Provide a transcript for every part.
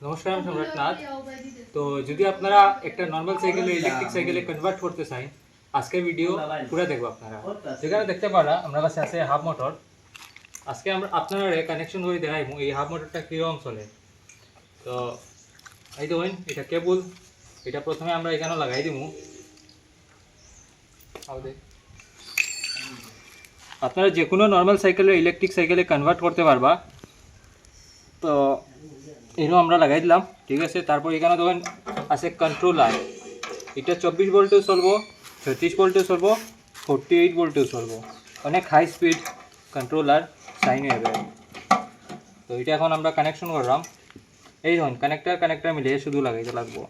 নমস্কার, আমি সম্রাট নাথ। তো যদি আপনারা একটা নর্মাল সাইকেলে ইলেকট্রিক সাইকেলে কনভার্ট করতে চাই, আজকের ভিডিও পুরো দেখবো আপনারা। যেখানে দেখতে পারা আমার কাছে আছে হাফ মোটর। আজকে আমরা আপনারা কানেকশন করে দেখাইবো এই হাফ মোটরটা কীরকম চলে। তো এই দেখুন, এটা কেবল, এটা প্রথমে আমরা এখানে লাগাই দিব। আপনারা যে কোনো নর্মাল সাইকেলে ইলেকট্রিক সাইকেলে কনভার্ট করতে পারবা। তো এরও আমরা লাগাই দিলাম, ঠিক আছে। তারপর এখানে দেখুন আছে কন্ট্রোলার। এটা 24 ভোল্টেও চলবো, 36 ভোল্টেও চলবো, 48 ভোল্টেও চলবো। অনেক হাই স্পিড কন্ট্রোলার সাইন হবে। তো এটা এখন আমরা কানেকশন করলাম। এই দেখুন কানেক্টার মিলিয়ে শুধু লাগাইতে লাগবো।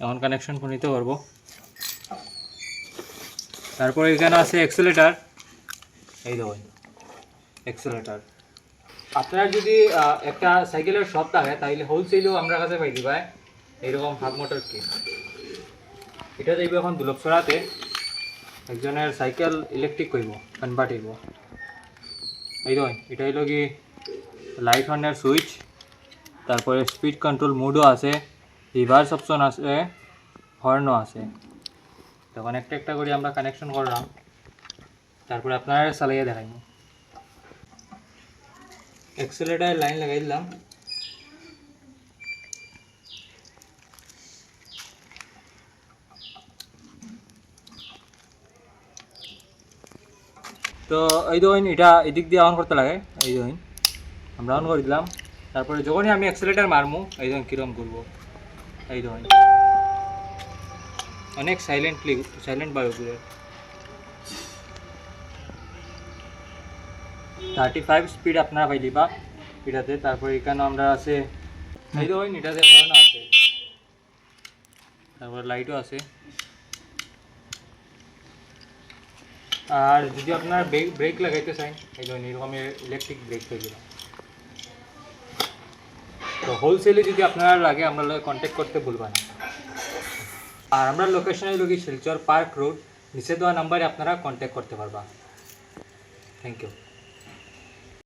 এখন কানেকশন করে নিতে পারবো। তারপর এখানে আছে এক্সেলেটার। এই দেখুন এক্সেলেটার। আপনার যদি একটা সাইকেলের শপ থাকে তাহলে হোলসেলও আমরা কাছে পাই দিবা এইরকম হাফ মোটর কিট। এটা যাইব এখন দুলভছড়াতে, একজনের সাইকেল ইলেকট্রিক করব, কনভার্ট হইব। এই দেখুন এটা হইল কি লাইট অনের সুইচ, তারপরে স্পিড কন্ট্রোল মোডও আছে, রিভার্স অপশন আছে, হর্নও আছে। তখন একটা করে আমরা কানেকশন করলাম, তারপরে আপনারা চালাইয়া দেখাইব। এক্সেলেটার লাইন লাগাই দিলাম। তো এই দেখুন এটা এদিক দিয়ে অন করতে লাগে। এই দেখুন আমরা অন করে দিলাম। তারপরে যখনই আমি এক্সেলেটার মারমু এই দেখুন কীরকম করবো। এই দেখুন অনেক সাইলেন্ট বায়ু ঘুরে। 35 স্পিড আপনারা পাই দিবা এটাতে। তারপরে এখানে আমরা আছে, এই দেখুন এটাতে হর্ন আছে, তারপর লাইটও আছে। আর যদি আপনার ব্রেক লাগাইতে চান এই ধরুন এরকমের ইলেকট্রিক ব্রেক হয়ে গেল। তো হোলসেলে যদি আপনারা লাগে আমরা কন্ট্যাক্ট করতে ভুলবেন না। আর আমরা লোকেশনে লোক শিলচর পার্ক রোড, নিচে দেওয়া নাম্বারে আপনারা কন্ট্যাক্ট করতে পারবা। Thank you.